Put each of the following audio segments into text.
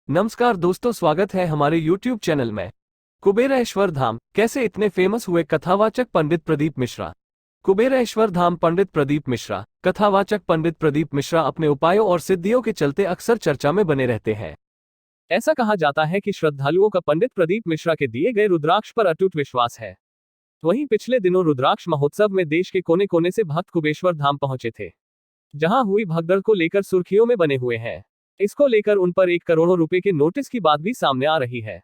नमस्कार दोस्तों, स्वागत है हमारे YouTube चैनल में। कुबेरेश्वर धाम कैसे इतने फेमस हुए? कथावाचक पंडित प्रदीप मिश्रा। कुबेरेश्वर धाम पंडित प्रदीप मिश्रा। कथावाचक पंडित प्रदीप मिश्रा अपने उपायों और सिद्धियों के चलते अक्सर चर्चा में बने रहते हैं। ऐसा कहा जाता है कि श्रद्धालुओं का पंडित प्रदीप मिश्रा के दिए गए रुद्राक्ष पर अटूट विश्वास है। वहीं पिछले दिनों रुद्राक्ष महोत्सव में देश के कोने कोने से भक्त कुबेश्वर धाम पहुंचे थे, जहां हुई भगदड़ को लेकर सुर्खियों में बने हुए हैं। इसको लेकर उन पर 1 करोड़ रुपए के नोटिस की बात भी सामने आ रही है।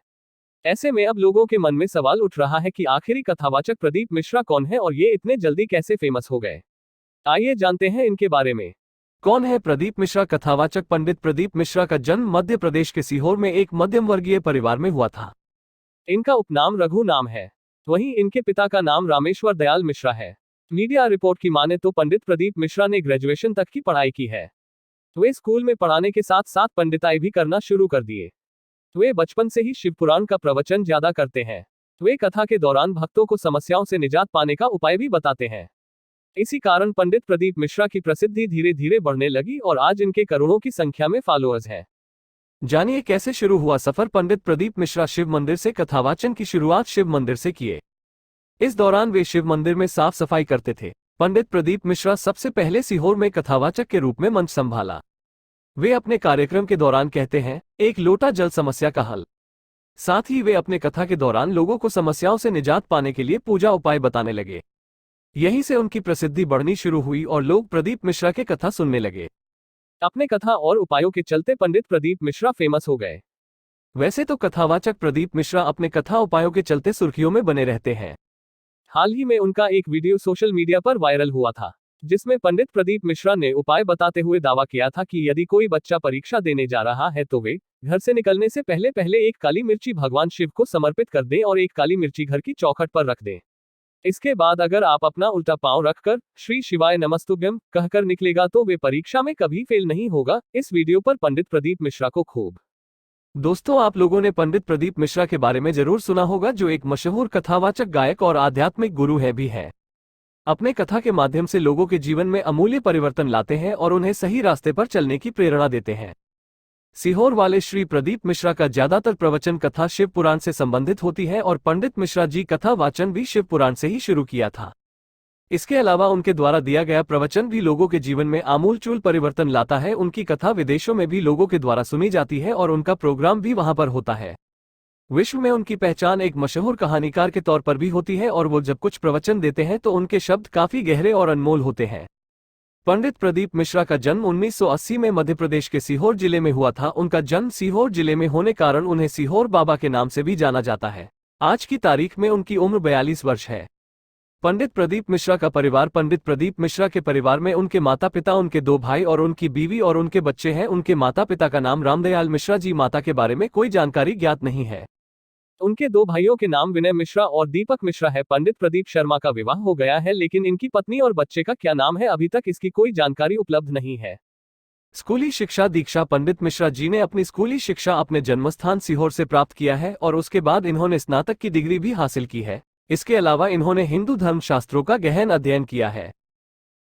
ऐसे में अब लोगों के मन में सवाल उठ रहा है कि आखिर कथावाचक प्रदीप मिश्रा कौन है और ये इतने जल्दी कैसे फेमस हो गए। आइए जानते हैं इनके बारे में। कौन है प्रदीप मिश्रा? कथावाचक पंडित प्रदीप मिश्रा का जन्म मध्य प्रदेश के सीहोर में एक मध्यम वर्गीय परिवार में हुआ था। इनका उपनाम रघु नाम है। वहीं इनके पिता का नाम रामेश्वर दयाल मिश्रा है। मीडिया रिपोर्ट की माने तो पंडित प्रदीप मिश्रा ने ग्रेजुएशन तक की पढ़ाई की है। वे स्कूल में पढ़ाने के साथ साथ पंडिताई भी करना शुरू कर दिए। वे बचपन से ही शिव पुराण का प्रवचन ज्यादा करते हैं। वे कथा के दौरान भक्तों को समस्याओं से निजात पाने का उपाय भी बताते हैं। इसी कारण पंडित प्रदीप मिश्रा की प्रसिद्धि धीरे धीरे बढ़ने लगी और आज इनके करोड़ों की संख्या में फॉलोअर्स हैं। जानिए कैसे शुरू हुआ सफर। पंडित प्रदीप मिश्रा शिव मंदिर से कथावाचन की शुरुआत शिव मंदिर से किए। इस दौरान वे शिव मंदिर में साफ सफाई करते थे। पंडित प्रदीप मिश्रा सबसे पहले सीहोर में कथावाचक के रूप में मंच संभाला। वे अपने कार्यक्रम के दौरान कहते हैं, एक लोटा जल समस्या का हल। साथ ही वे अपने कथा के दौरान लोगों को समस्याओं से निजात पाने के लिए पूजा उपाय बताने लगे। यहीं से उनकी प्रसिद्धि बढ़नी शुरू हुई और लोग प्रदीप मिश्रा के कथा सुनने लगे। अपने कथा और उपायों के चलते पंडित प्रदीप मिश्रा फेमस हो गए। वैसे तो कथावाचक प्रदीप मिश्रा अपने कथा उपायों के चलते सुर्खियों में बने रहते हैं। हाल ही में उनका एक वीडियो सोशल मीडिया पर वायरल हुआ था, जिसमें पंडित प्रदीप मिश्रा ने उपाय बताते हुए दावा किया था कि यदि कोई बच्चा परीक्षा देने जा रहा है तो वे घर से निकलने से पहले पहले एक काली मिर्ची भगवान शिव को समर्पित कर दें और एक काली मिर्ची घर की चौखट पर रख दें। इसके बाद अगर आप अपना उल्टा पांव रखकर श्री शिवाय नमस्तुभ्यम कहकर निकलेगा तो वे परीक्षा में कभी फेल नहीं होगा। इस वीडियो पर पंडित प्रदीप मिश्रा को खूब। दोस्तों, आप लोगों ने पंडित प्रदीप मिश्रा के बारे में जरूर सुना होगा, जो एक मशहूर कथावाचक गायक और आध्यात्मिक गुरु है भी है। अपने कथा के माध्यम से लोगों के जीवन में अमूल्य परिवर्तन लाते हैं और उन्हें सही रास्ते पर चलने की प्रेरणा देते हैं। सीहोर वाले श्री प्रदीप मिश्रा का ज्यादातर प्रवचन कथा शिव पुराण से संबंधित होती है और पंडित मिश्रा जी कथा वाचन भी शिव पुराण से ही शुरू किया था। इसके अलावा उनके द्वारा दिया गया प्रवचन भी लोगों के जीवन में आमूलचूल परिवर्तन लाता है। उनकी कथा विदेशों में भी लोगों के द्वारा सुनी जाती है और उनका प्रोग्राम भी वहां पर होता है। विश्व में उनकी पहचान एक मशहूर कहानीकार के तौर पर भी होती है और वो जब कुछ प्रवचन देते हैं तो उनके शब्द काफी गहरे और अनमोल होते हैं। पंडित प्रदीप मिश्रा का जन्म 1980 में मध्य प्रदेश के सीहोर जिले में हुआ था। उनका जन्म सीहोर जिले में होने कारण उन्हें सीहोर बाबा के नाम से भी जाना जाता है। आज की तारीख में उनकी उम्र 42 वर्ष है। पंडित प्रदीप मिश्रा का परिवार। पंडित प्रदीप मिश्रा के परिवार में उनके माता पिता, उनके 2 भाई और उनकी बीवी और उनके बच्चे हैं। उनके माता पिता का नाम रामदयाल मिश्रा जी, माता के बारे में कोई जानकारी ज्ञात नहीं है। उनके 2 भाइयों के नाम विनय मिश्रा और दीपक मिश्रा है। पंडित प्रदीप शर्मा का विवाह हो गया है, लेकिन इनकी पत्नी और बच्चे का क्या नाम है अभी तक इसकी कोई जानकारी उपलब्ध नहीं है। स्कूली शिक्षा दीक्षा। पंडित मिश्रा जी ने अपनी स्कूली शिक्षा अपने जन्मस्थान सीहोर से प्राप्त किया है और उसके बाद इन्होंने स्नातक की डिग्री भी हासिल की है। इसके अलावा इन्होंने हिंदू धर्म शास्त्रों का गहन अध्ययन किया है।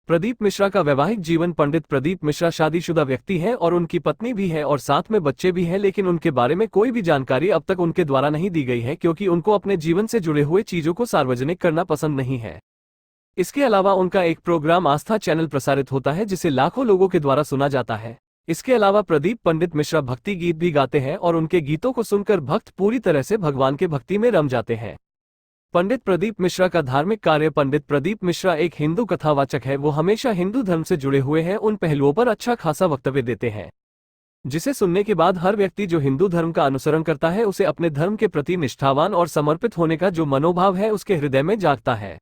प्रदीप मिश्रा का वैवाहिक जीवन। पंडित प्रदीप मिश्रा शादीशुदा व्यक्ति हैं और उनकी पत्नी भी है और साथ में बच्चे भी हैं, लेकिन उनके बारे में कोई भी जानकारी अब तक उनके द्वारा नहीं दी गई है, क्योंकि उनको अपने जीवन से जुड़े हुए चीजों को सार्वजनिक करना पसंद नहीं है। इसके अलावा उनका एक प्रोग्राम आस्था चैनल प्रसारित होता है, जिसे लाखों लोगों के द्वारा सुना जाता है। इसके अलावा प्रदीप पंडित मिश्रा भक्ति गीत भी गाते हैं और उनके गीतों को सुनकर भक्त पूरी तरह से भगवान के भक्ति में रम जाते हैं। पंडित प्रदीप मिश्रा का धार्मिक कार्य। पंडित प्रदीप मिश्रा एक हिंदू कथावाचक है। वो हमेशा हिंदू धर्म से जुड़े हुए हैं। उन पहलुओं पर अच्छा खासा वक्तव्य देते हैं, जिसे सुनने के बाद हर व्यक्ति जो हिंदू धर्म का अनुसरण करता है उसे अपने धर्म के प्रति निष्ठावान और समर्पित होने का जो मनोभाव है उसके हृदय में जागता है।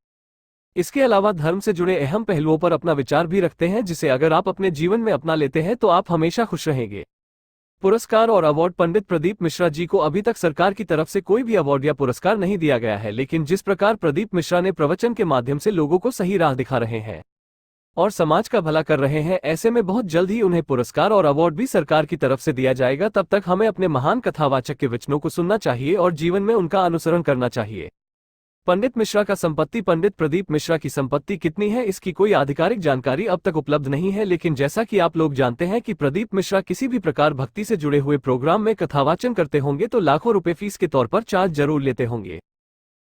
इसके अलावा धर्म से जुड़े अहम पहलुओं पर अपना विचार भी रखते हैं, जिसे अगर आप अपने जीवन में अपना लेते हैं तो आप हमेशा खुश रहेंगे। पुरस्कार और अवार्ड। पंडित प्रदीप मिश्रा जी को अभी तक सरकार की तरफ से कोई भी अवार्ड या पुरस्कार नहीं दिया गया है, लेकिन जिस प्रकार प्रदीप मिश्रा ने प्रवचन के माध्यम से लोगों को सही राह दिखा रहे हैं और समाज का भला कर रहे हैं, ऐसे में बहुत जल्द ही उन्हें पुरस्कार और अवार्ड भी सरकार की तरफ से दिया जाएगा। तब तक हमें अपने महान कथावाचक के वचनों को सुनना चाहिए और जीवन में उनका अनुसरण करना चाहिए। पंडित मिश्रा का संपत्ति। पंडित प्रदीप मिश्रा की संपत्ति कितनी है इसकी कोई आधिकारिक जानकारी अब तक उपलब्ध नहीं है, लेकिन जैसा कि आप लोग जानते हैं कि प्रदीप मिश्रा किसी भी प्रकार भक्ति से जुड़े हुए प्रोग्राम में कथावाचन करते होंगे तो लाखों रुपए फीस के तौर पर चार्ज जरूर लेते होंगे।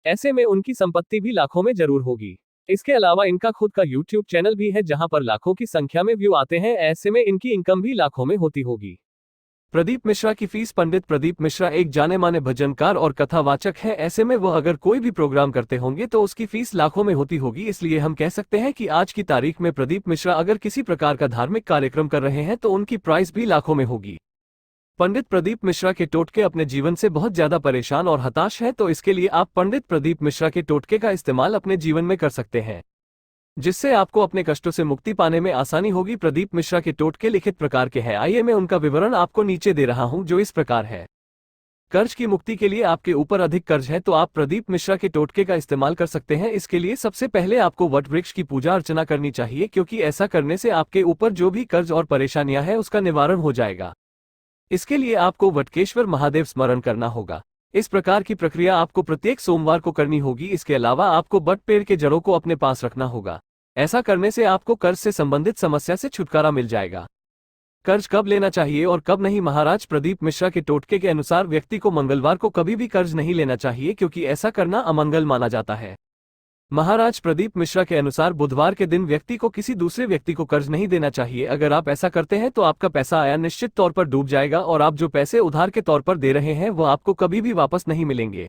ऐसे में उनकी संपत्ति भी लाखों में जरूर होगी। इसके अलावा इनका खुद का यूट्यूब चैनल भी है जहां पर लाखों की संख्या में व्यू आते हैं, ऐसे में इनकी इनकम भी लाखों में होती होगी। प्रदीप मिश्रा की फीस। पंडित प्रदीप मिश्रा एक जाने माने भजनकार और कथावाचक है, ऐसे में वह अगर कोई भी प्रोग्राम करते होंगे तो उसकी फीस लाखों में होती होगी। इसलिए हम कह सकते हैं कि आज की तारीख में प्रदीप मिश्रा अगर किसी प्रकार का धार्मिक कार्यक्रम कर रहे हैं तो उनकी प्राइस भी लाखों में होगी। पंडित प्रदीप मिश्रा के टोटके अपने जीवन से बहुत ज्यादा परेशान और हताश हैं, तो इसके लिए आप पंडित प्रदीप मिश्रा के टोटके का इस्तेमाल अपने जीवन में कर सकते हैं, जिससे आपको अपने कष्टों से मुक्ति पाने में आसानी होगी। प्रदीप मिश्रा के टोटके लिखित प्रकार के हैं। आइए मैं उनका विवरण आपको नीचे दे रहा हूं, जो इस प्रकार है। कर्ज की मुक्ति के लिए आपके ऊपर अधिक कर्ज है तो आप प्रदीप मिश्रा के टोटके का इस्तेमाल कर सकते हैं। इसके लिए सबसे पहले आपको वट वृक्ष की पूजा अर्चना करनी चाहिए, क्योंकि ऐसा करने से आपके ऊपर जो भी कर्ज और परेशानियां हैं उसका निवारण हो जाएगा। इसके लिए आपको वटकेश्वर महादेव स्मरण करना होगा। इस प्रकार की प्रक्रिया आपको प्रत्येक सोमवार को करनी होगी। इसके अलावा आपको बट पेड़ के जड़ों को अपने पास रखना होगा। ऐसा करने से आपको कर्ज से संबंधित समस्या से छुटकारा मिल जाएगा। कर्ज कब लेना चाहिए और कब नहीं। महाराज प्रदीप मिश्रा के टोटके के अनुसार व्यक्ति को मंगलवार को कभी भी कर्ज नहीं लेना चाहिए, क्योंकि ऐसा करना अमंगल माना जाता है। महाराज प्रदीप मिश्रा के अनुसार बुधवार के दिन व्यक्ति को किसी दूसरे व्यक्ति को कर्ज नहीं देना चाहिए। अगर आप ऐसा करते हैं तो आपका पैसा आया निश्चित तौर पर डूब जाएगा और आप जो पैसे उधार के तौर पर दे रहे हैं वो आपको कभी भी वापस नहीं मिलेंगे।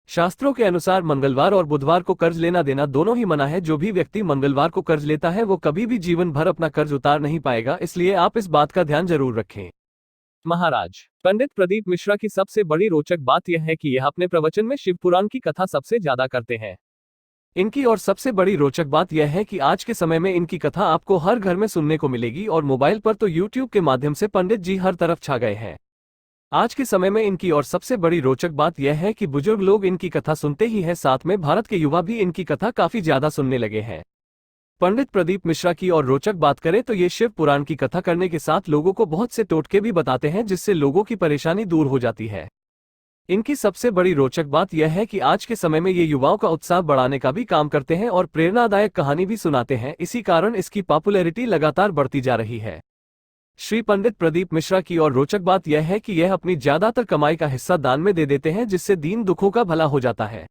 शास्त्रों के अनुसार मंगलवार और बुधवार को कर्ज लेना देना दोनों ही मना है। जो भी व्यक्ति मंगलवार को कर्ज लेता है वो कभी भी जीवन भर अपना कर्ज उतार नहीं पाएगा, इसलिए आप इस बात का ध्यान जरूर रखें। महाराज पंडित प्रदीप मिश्रा की सबसे बड़ी रोचक बात यह है कि यह अपने प्रवचन में शिव पुराण की कथा सबसे ज्यादा करते हैं। इनकी और सबसे बड़ी रोचक बात यह है कि आज के समय में इनकी कथा आपको हर घर में सुनने को मिलेगी और मोबाइल पर तो यूट्यूब के माध्यम से पंडित जी हर तरफ छा गए हैं। आज के समय में इनकी और सबसे बड़ी रोचक बात यह है कि बुजुर्ग लोग इनकी कथा सुनते ही हैं, साथ में भारत के युवा भी इनकी कथा काफी ज्यादा सुनने लगे हैं। पंडित प्रदीप मिश्रा की और रोचक बात करें तो ये शिव पुराण की कथा करने के साथ लोगों को बहुत से टोटके भी बताते हैं, जिससे लोगों की परेशानी दूर हो जाती है। इनकी सबसे बड़ी रोचक बात यह है कि आज के समय में ये युवाओं का उत्साह बढ़ाने का भी काम करते हैं और प्रेरणादायक कहानी भी सुनाते हैं। इसी कारण इसकी पॉपुलैरिटी लगातार बढ़ती जा रही है। श्री पंडित प्रदीप मिश्रा की और रोचक बात यह है कि यह अपनी ज्यादातर कमाई का हिस्सा दान में दे देते हैं, जिससे दीन दुखों का भला हो जाता है।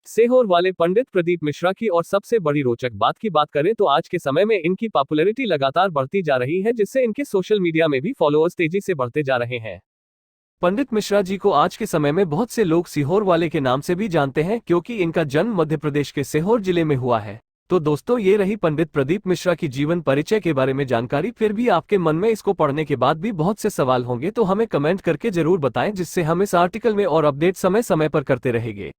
सीहोर वाले पंडित प्रदीप मिश्रा की और सबसे बड़ी रोचक बात की बात करें तो आज के समय में इनकी पॉपुलैरिटी लगातार बढ़ती जा रही है, जिससे इनके सोशल मीडिया में भी फॉलोअर्स तेजी से बढ़ते जा रहे हैं। पंडित मिश्रा जी को आज के समय में बहुत से लोग सीहोर वाले के नाम से भी जानते हैं, क्योंकि इनका जन्म मध्य प्रदेश के सीहोर जिले में हुआ है। तो दोस्तों, ये रही पंडित प्रदीप मिश्रा की जीवन परिचय के बारे में जानकारी। फिर भी आपके मन में इसको पढ़ने के बाद भी बहुत से सवाल होंगे, तो हमें कमेंट करके जरूर बताएं, जिससे हम इस आर्टिकल में और अपडेट समय समय पर करते रहेंगे।